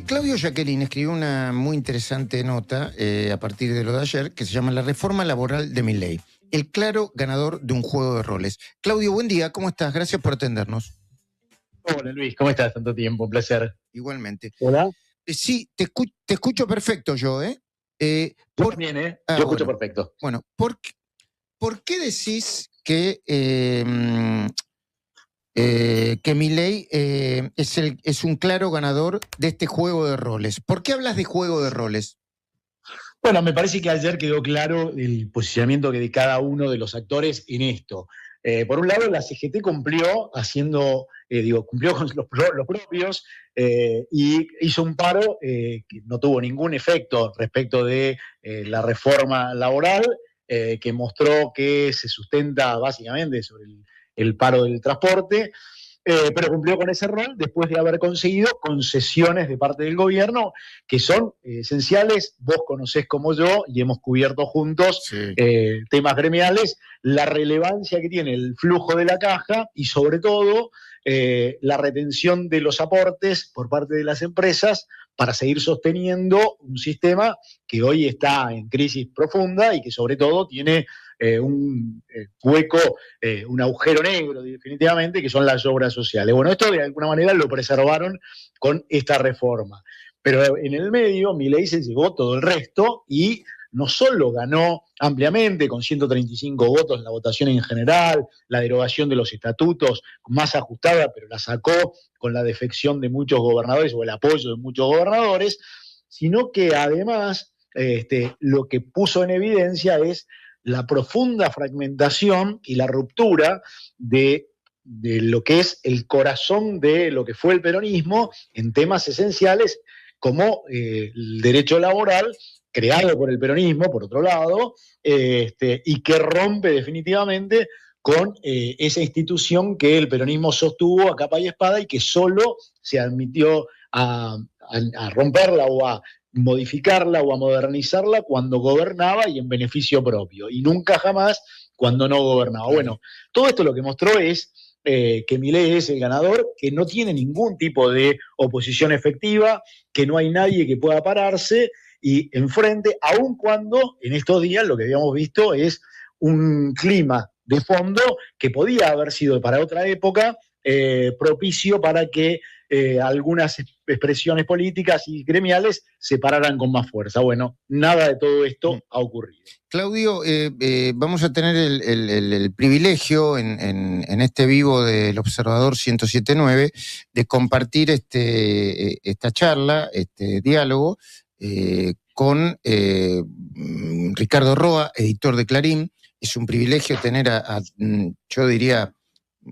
Claudio Jacqueline escribió una muy interesante nota a partir de lo de ayer que se llama La reforma laboral de Milei, el claro ganador de un juego de roles. Claudio, buen día, ¿cómo estás? Gracias por atendernos. Hola Luis, ¿cómo estás? Tanto tiempo, un placer. Igualmente. Hola. Sí, te escucho perfecto yo, ¿eh? Yo también, ¿eh? Yo escucho perfecto. Bueno, ¿por qué decís que Milei es un claro ganador de este juego de roles? ¿Por qué hablas de juego de roles? Bueno, me parece que ayer quedó claro el posicionamiento de cada uno de los actores en esto. Por un lado, la CGT cumplió cumplió con los propios y hizo un paro que no tuvo ningún efecto respecto de la reforma laboral, que mostró que se sustenta básicamente sobre el paro del transporte. Pero cumplió con ese rol después de haber conseguido concesiones de parte del gobierno que son esenciales. Vos conocés como yo y hemos cubierto juntos temas gremiales, la relevancia que tiene el flujo de la caja y sobre todo la retención de los aportes por parte de las empresas para seguir sosteniendo un sistema que hoy está en crisis profunda y que sobre todo tiene un hueco, un agujero negro definitivamente, que son las obras sociales. Bueno, esto de alguna manera lo preservaron con esta reforma. Pero en el medio, Milei se llevó todo el resto y no solo ganó ampliamente, con 135 votos en la votación en general, la derogación de los estatutos más ajustada, pero la sacó con la defección de muchos gobernadores o el apoyo de muchos gobernadores, sino que además lo que puso en evidencia es la profunda fragmentación y la ruptura de lo que es el corazón de lo que fue el peronismo en temas esenciales como el derecho laboral, creado por el peronismo, por otro lado, y que rompe definitivamente con esa institución que el peronismo sostuvo a capa y espada y que solo se admitió a romperla o a modificarla o a modernizarla cuando gobernaba y en beneficio propio, y nunca jamás cuando no gobernaba. Bueno, todo esto lo que mostró es que Milei es el ganador, que no tiene ningún tipo de oposición efectiva, que no hay nadie que pueda pararse y enfrente, aun cuando en estos días lo que habíamos visto es un clima de fondo que podía haber sido para otra época propicio para que algunas expresiones políticas y gremiales se pararan con más fuerza. Bueno, nada de todo esto ha ocurrido. Claudio, vamos a tener el privilegio en este vivo del Observador 107.9 de compartir esta charla, este diálogo con Ricardo Roa, editor de Clarín. Es un privilegio tener yo diría,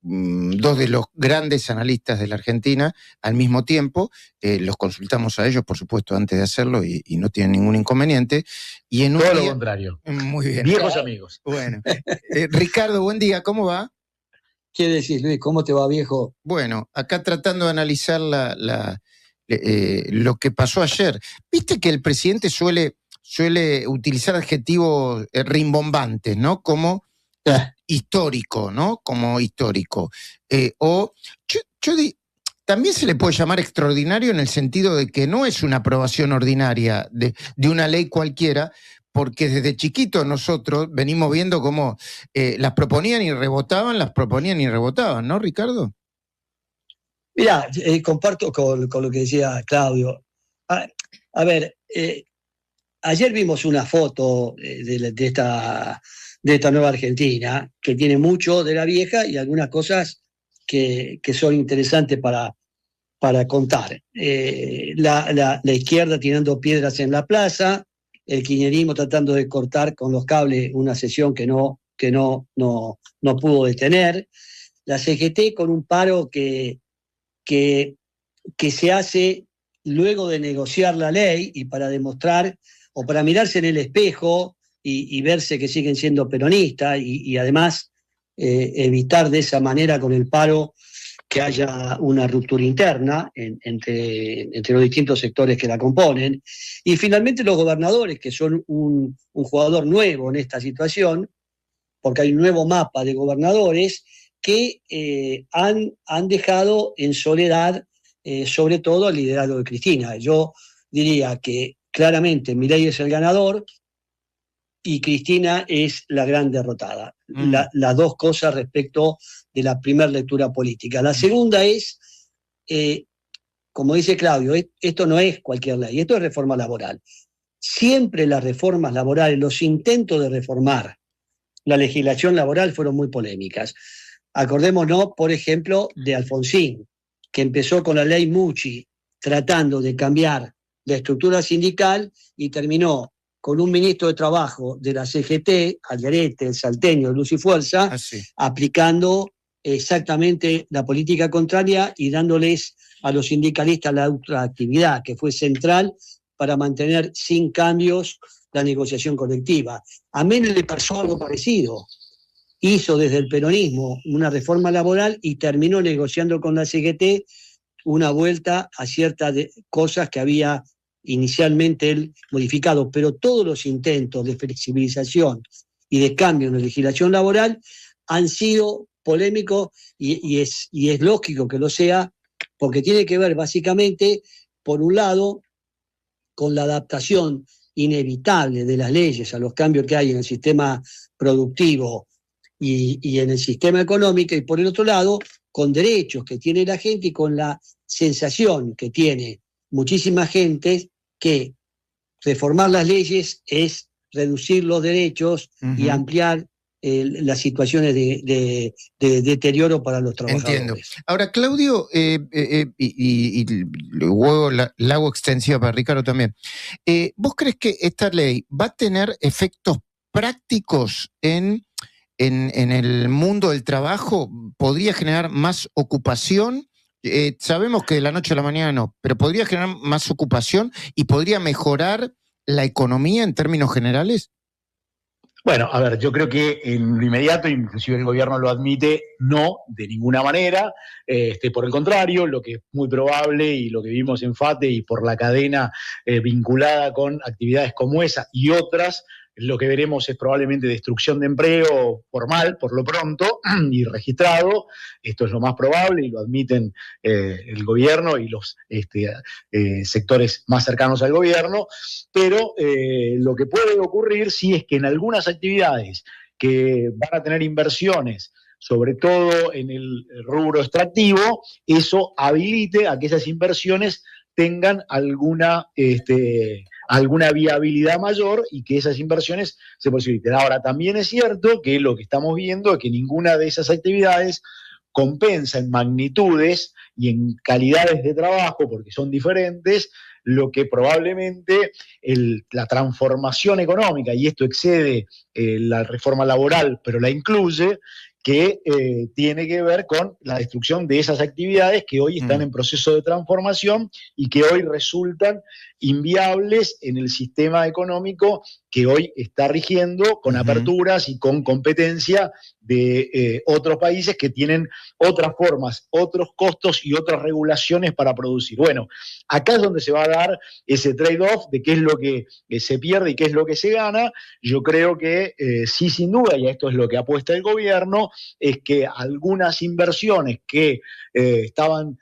dos de los grandes analistas de la Argentina al mismo tiempo. Los consultamos a ellos, por supuesto, antes de hacerlo y no tienen ningún inconveniente. Y en todo lo contrario. Muy bien. Viejos amigos. Bueno, Ricardo, buen día, ¿cómo va? ¿Qué decís, Luis? ¿Cómo te va, viejo? Bueno, acá tratando de analizar lo que pasó ayer. Viste que el presidente suele utilizar adjetivos rimbombantes, ¿no? Como histórico, ¿no? Como histórico. También se le puede llamar extraordinario en el sentido de que no es una aprobación ordinaria de una ley cualquiera, porque desde chiquitos nosotros venimos viendo cómo las proponían y rebotaban, ¿no, Ricardo? Mirá, comparto con lo que decía Claudio. A ver, ayer vimos una foto de esta nueva Argentina, que tiene mucho de la vieja y algunas cosas que son interesantes para contar. La izquierda tirando piedras en la plaza, el kirchnerismo tratando de cortar con los cables una sesión que no pudo detener, la CGT con un paro que se hace luego de negociar la ley y para demostrar o para mirarse en el espejo y verse que siguen siendo peronistas y además evitar de esa manera con el paro que haya una ruptura interna entre los distintos sectores que la componen. Y finalmente los gobernadores, que son un jugador nuevo en esta situación, porque hay un nuevo mapa de gobernadores que han dejado en soledad sobre todo al liderazgo de Cristina. Yo diría que claramente Milei es el ganador y Cristina es la gran derrotada. Las dos cosas respecto de la primera lectura política. La segunda es, como dice Claudio, esto no es cualquier ley, esto es reforma laboral. Siempre las reformas laborales, los intentos de reformar la legislación laboral fueron muy polémicas. Acordémonos, por ejemplo, de Alfonsín, que empezó con la ley Mucci, tratando de cambiar la estructura sindical y terminó con un ministro de Trabajo de la CGT, Alderete, el salteño, Luz y Fuerza, aplicando exactamente la política contraria y dándoles a los sindicalistas la ultraactividad, que fue central para mantener sin cambios la negociación colectiva. A Menem le pasó algo parecido. Hizo desde el peronismo una reforma laboral y terminó negociando con la CGT una vuelta a ciertas cosas que había inicialmente él modificado, pero todos los intentos de flexibilización y de cambio en la legislación laboral han sido polémicos y es lógico que lo sea, porque tiene que ver básicamente, por un lado, con la adaptación inevitable de las leyes a los cambios que hay en el sistema productivo y en el sistema económico, y por el otro lado, con derechos que tiene la gente y con la sensación que tiene muchísima gente que reformar las leyes es reducir los derechos y ampliar las situaciones de deterioro para los trabajadores. Entiendo. Ahora, Claudio, y luego la hago extensiva para Ricardo también. ¿Vos crees que esta ley va a tener efectos prácticos en el mundo del trabajo? ¿Podría generar más ocupación? Sabemos que de la noche a la mañana no, pero ¿podría generar más ocupación y podría mejorar la economía en términos generales? Bueno, a ver, yo creo que en lo inmediato, inclusive el gobierno lo admite, no, de ninguna manera. Por el contrario, lo que es muy probable y lo que vimos en FATE y por la cadena vinculada con actividades como esa y otras, lo que veremos es probablemente destrucción de empleo formal, por lo pronto, y registrado. Esto es lo más probable y lo admiten el gobierno y los sectores más cercanos al gobierno. Pero lo que puede ocurrir sí es que en algunas actividades que van a tener inversiones, sobre todo en el rubro extractivo, eso habilite a que esas inversiones tengan alguna viabilidad mayor y que esas inversiones se posibiliten. Ahora, también es cierto que lo que estamos viendo es que ninguna de esas actividades compensa en magnitudes y en calidades de trabajo, porque son diferentes, lo que probablemente la transformación económica, y esto excede la reforma laboral, pero la incluye, que tiene que ver con la destrucción de esas actividades que hoy están en proceso de transformación y que hoy resultan inviables en el sistema económico que hoy está rigiendo con aperturas y con competencia de otros países que tienen otras formas, otros costos y otras regulaciones para producir. Bueno, acá es donde se va a dar ese trade-off de qué es lo que se pierde y qué es lo que se gana. Yo creo que sí, sin duda, y esto es lo que apuesta el gobierno, es que algunas inversiones que estaban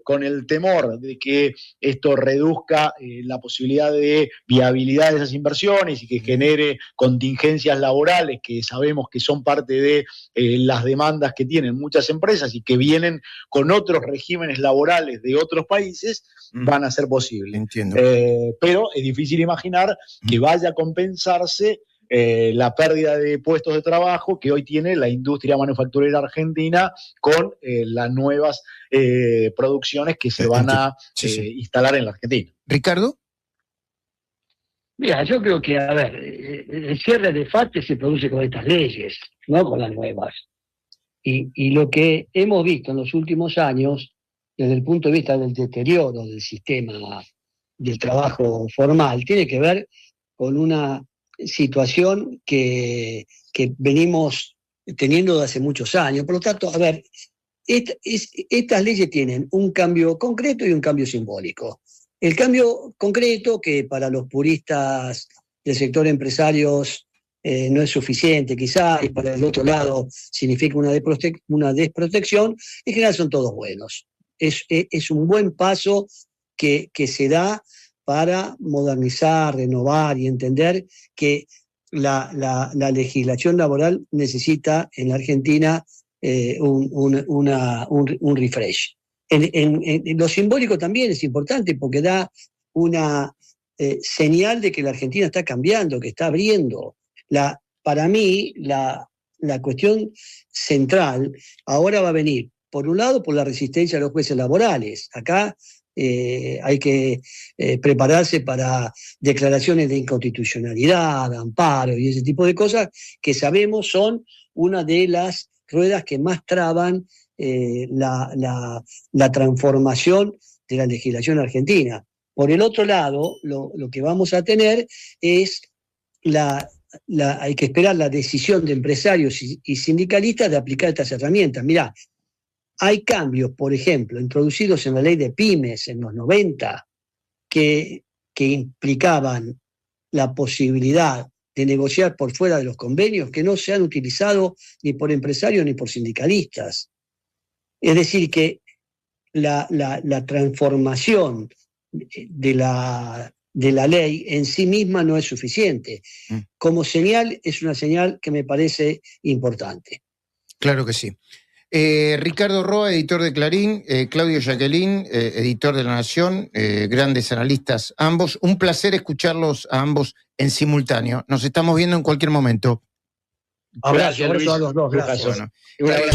con el temor de que esto reduzca la posibilidad de viabilidad de esas inversiones y que genere contingencias laborales que sabemos que son parte de las demandas que tienen muchas empresas y que vienen con otros regímenes laborales de otros países, van a ser posibles. Entiendo. Pero es difícil imaginar que vaya a compensarse la pérdida de puestos de trabajo que hoy tiene la industria manufacturera argentina con las nuevas producciones que se van a instalar en la Argentina. Ricardo. Mira, yo creo que, a ver, el cierre de FATE se produce con estas leyes, no con las nuevas. Y lo que hemos visto en los últimos años, desde el punto de vista del deterioro del sistema del trabajo formal, tiene que ver con una situación que venimos teniendo desde hace muchos años. Por lo tanto, a ver, estas leyes tienen un cambio concreto y un cambio simbólico. El cambio concreto, que para los puristas del sector empresarios no es suficiente quizá, y para el otro lado significa una desprotección, en general son todos buenos. es un buen paso que se da para modernizar, renovar y entender que la legislación laboral necesita en la Argentina un refresh. En lo simbólico también es importante porque da una señal de que la Argentina está cambiando, que está abriendo. Para mí, la cuestión central ahora va a venir, por un lado, por la resistencia a los jueces laborales. Acá hay que prepararse para declaraciones de inconstitucionalidad, amparo y ese tipo de cosas que sabemos son una de las ruedas que más traban la transformación de la legislación argentina. Por el otro lado, lo que vamos a tener es hay que esperar la decisión de empresarios y sindicalistas de aplicar estas herramientas. Mirá, hay cambios, por ejemplo, introducidos en la ley de pymes en los 90, que implicaban la posibilidad de negociar por fuera de los convenios, que no se han utilizado ni por empresarios ni por sindicalistas. Es decir, que la transformación de la ley en sí misma no es suficiente. Como señal, es una señal que me parece importante. Claro que sí. Ricardo Roa, editor de Clarín, Claudio Jacqueline, editor de La Nación, grandes analistas ambos. Un placer escucharlos a ambos en simultáneo. Nos estamos viendo en cualquier momento. Abrazo a los dos. Gracias. Bueno,